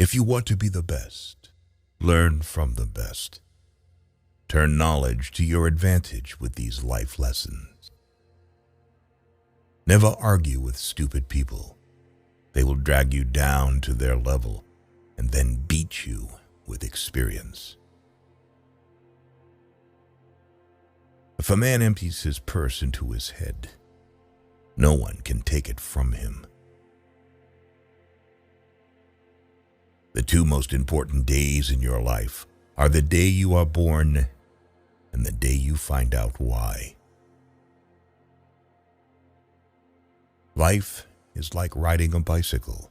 If you want to be the best, learn from the best. Turn knowledge to your advantage with these life lessons. Never argue with stupid people. They will drag you down to their level and then beat you with experience. If a man empties his purse into his head, no one can take it from him. The two most important days in your life are the day you are born and the day you find out why. Life is like riding a bicycle.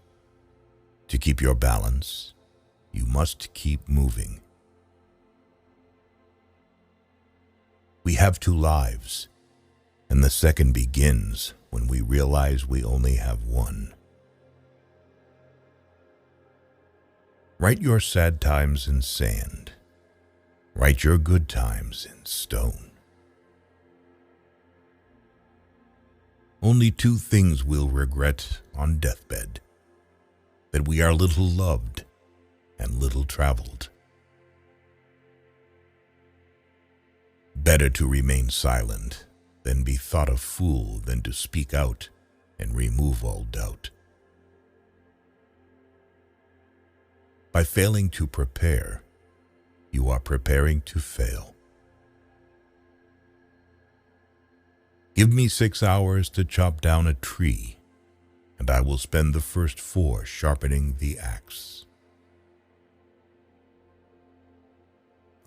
To keep your balance, you must keep moving. We have two lives, and the second begins when we realize we only have one. Write your sad times in sand. Write your good times in stone. Only two things we'll regret on deathbed: that we are little loved and little traveled. Better to remain silent than be thought a fool than to speak out and remove all doubt. By failing to prepare, you are preparing to fail. Give me 6 hours to chop down a tree, and I will spend the first 4 sharpening the axe.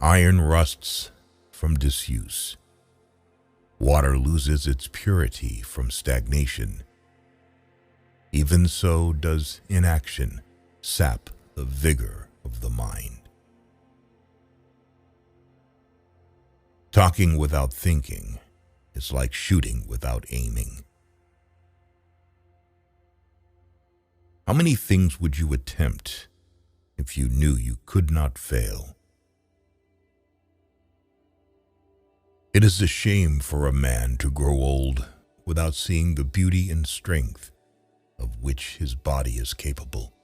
Iron rusts from disuse. Water loses its purity from stagnation. Even so does inaction sap the vigor of the mind. Talking without thinking is like shooting without aiming. How many things would you attempt if you knew you could not fail? It is a shame for a man to grow old without seeing the beauty and strength of which his body is capable.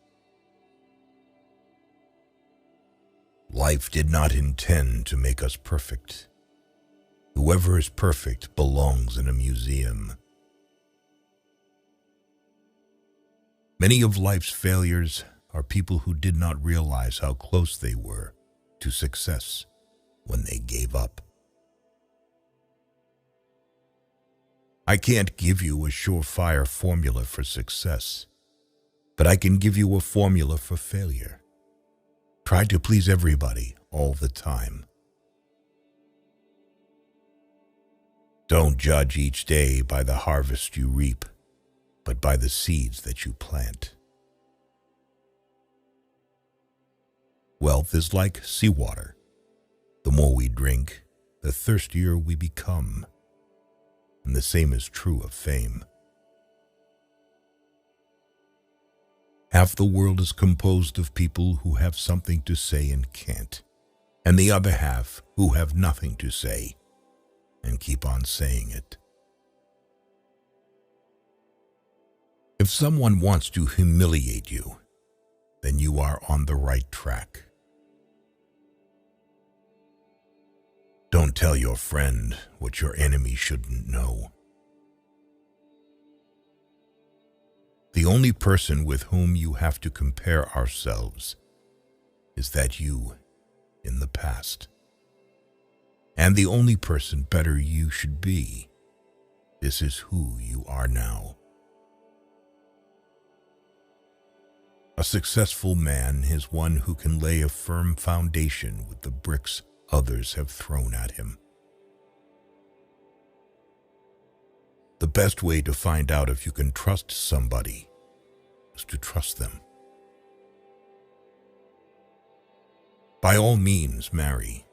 Life did not intend to make us perfect. Whoever is perfect belongs in a museum. Many of life's failures are people who did not realize how close they were to success when they gave up. I can't give you a surefire formula for success, but I can give you a formula for failure. Try to please everybody all the time. Don't judge each day by the harvest you reap, but by the seeds that you plant. Wealth is like seawater. The more we drink, the thirstier we become. And the same is true of fame. Half the world is composed of people who have something to say and can't, and the other half who have nothing to say and keep on saying it. If someone wants to humiliate you, then you are on the right track. Don't tell your friend what your enemy shouldn't know. The only person with whom you have to compare ourselves is that you in the past. And the only person better you should be. This is who you are now. A successful man is one who can lay a firm foundation with the bricks others have thrown at him. The best way to find out if you can trust somebody is to trust them. By all means, marry.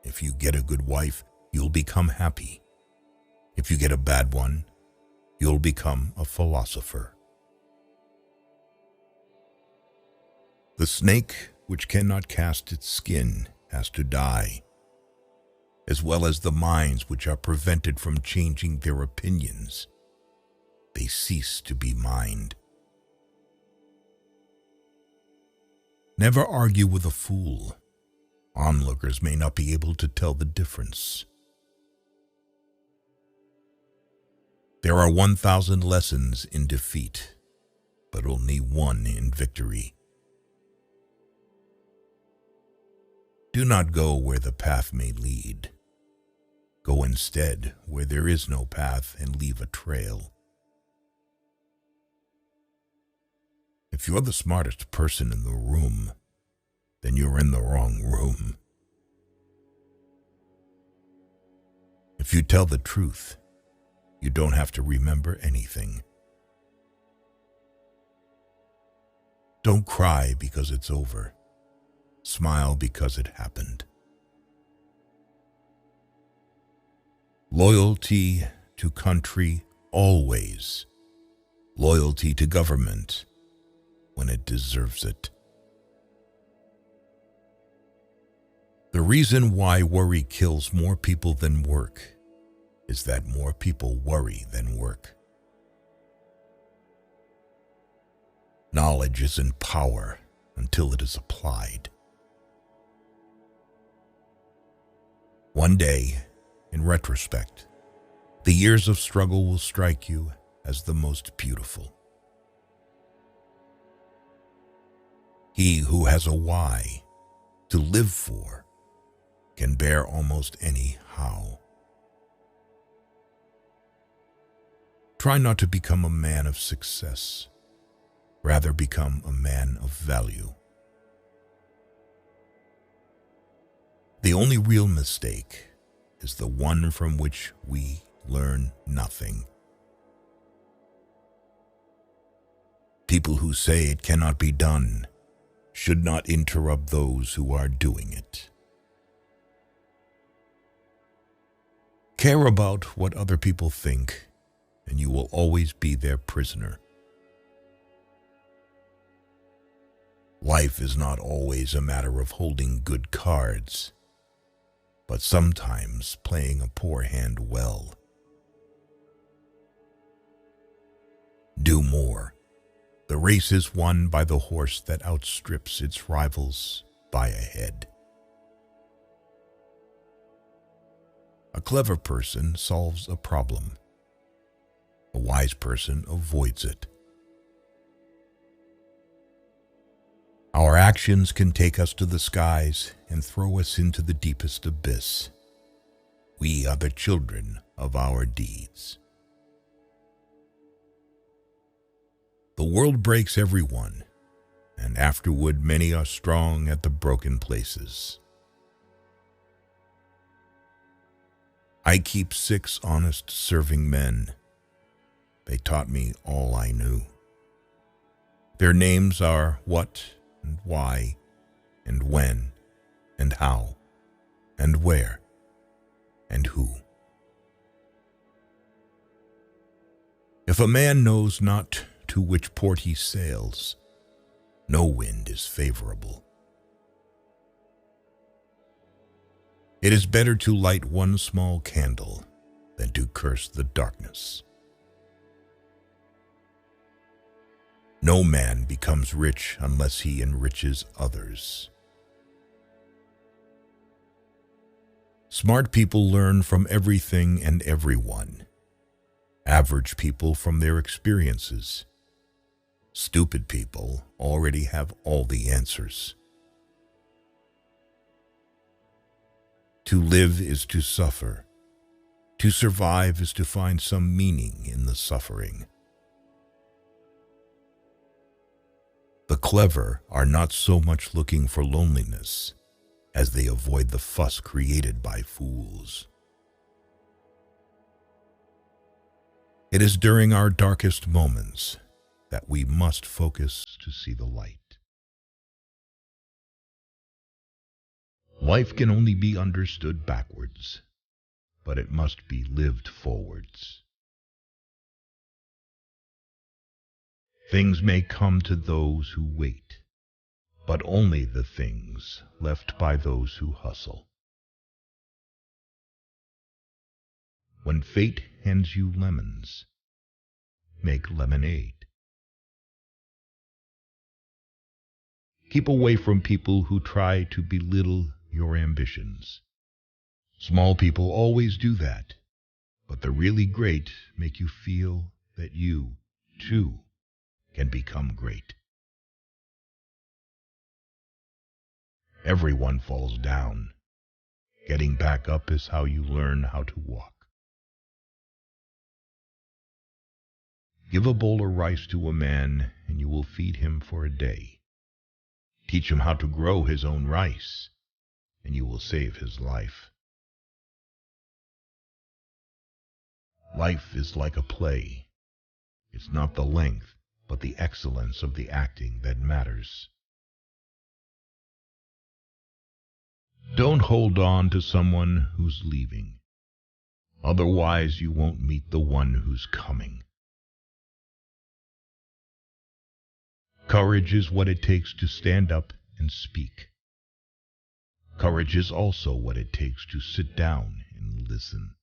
If you get a good wife, you'll become happy. If you get a bad one, you'll become a philosopher. The snake which cannot cast its skin has to die, as well as the minds which are prevented from changing their opinions. They cease to be mind. Never argue with a fool. Onlookers may not be able to tell the difference. There are 1,000 lessons in defeat, but only one in victory. Do not go where the path may lead. Go instead where there is no path and leave a trail. If you're the smartest person in the room, then you're in the wrong room. If you tell the truth, you don't have to remember anything. Don't cry because it's over. Smile because it happened. Loyalty to country always. Loyalty to government when it deserves it. The reason why worry kills more people than work is that more people worry than work. Knowledge isn't power until it is applied. One day, in retrospect, the years of struggle will strike you as the most beautiful. He who has a why to live for can bear almost any how. Try not to become a man of success. Rather become a man of value. The only real mistake is the one from which we learn nothing. People who say it cannot be done should not interrupt those who are doing it. Care about what other people think, and you will always be their prisoner. Life is not always a matter of holding good cards, but sometimes playing a poor hand well. Do more. The race is won by the horse that outstrips its rivals by a head. A clever person solves a problem. A wise person avoids it. Our actions can take us to the skies and throw us into the deepest abyss. We are the children of our deeds. The world breaks everyone, and afterward many are strong at the broken places. I keep 6 honest serving men. They taught me all I knew. Their names are what and why and when and how and where and who. If a man knows not to which port he sails, no wind is favorable. It is better to light one small candle than to curse the darkness. No man becomes rich unless he enriches others. Smart people learn from everything and everyone. Average people from their experiences. Stupid people already have all the answers. To live is to suffer. To survive is to find some meaning in the suffering. The clever are not so much looking for loneliness as they avoid the fuss created by fools. It is during our darkest moments that we must focus to see the light. Life can only be understood backwards, but it must be lived forwards. Things may come to those who wait, but only the things left by those who hustle. When fate hands you lemons, make lemonade. Keep away from people who try to belittle your ambitions. Small people always do that, but the really great make you feel that you, too, can become great. Everyone falls down. Getting back up is how you learn how to walk. Give a bowl of rice to a man, and you will feed him for a day. Teach him how to grow his own rice, and you will save his life. Life is like a play. It's not the length, but the excellence of the acting that matters. Don't hold on to someone who's leaving. Otherwise, you won't meet the one who's coming. Courage is what it takes to stand up and speak. Courage is also what it takes to sit down and listen.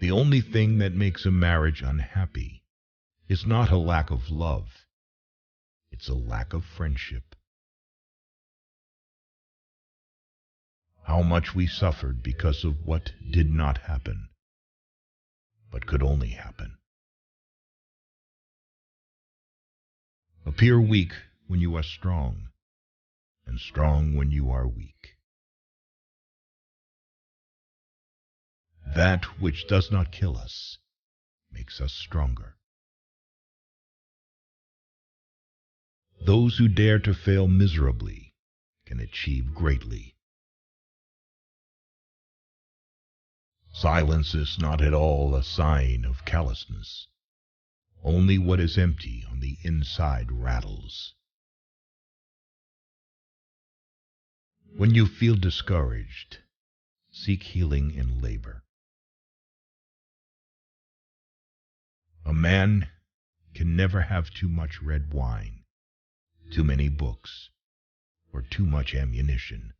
The only thing that makes a marriage unhappy is not a lack of love. It's a lack of friendship. How much we suffered because of what did not happen, but could only happen. Appear weak when you are strong, and strong when you are weak. That which does not kill us makes us stronger. Those who dare to fail miserably can achieve greatly. Silence is not at all a sign of callousness. Only what is empty on the inside rattles. When you feel discouraged, seek healing in labor. A man can never have too much red wine, too many books, or too much ammunition.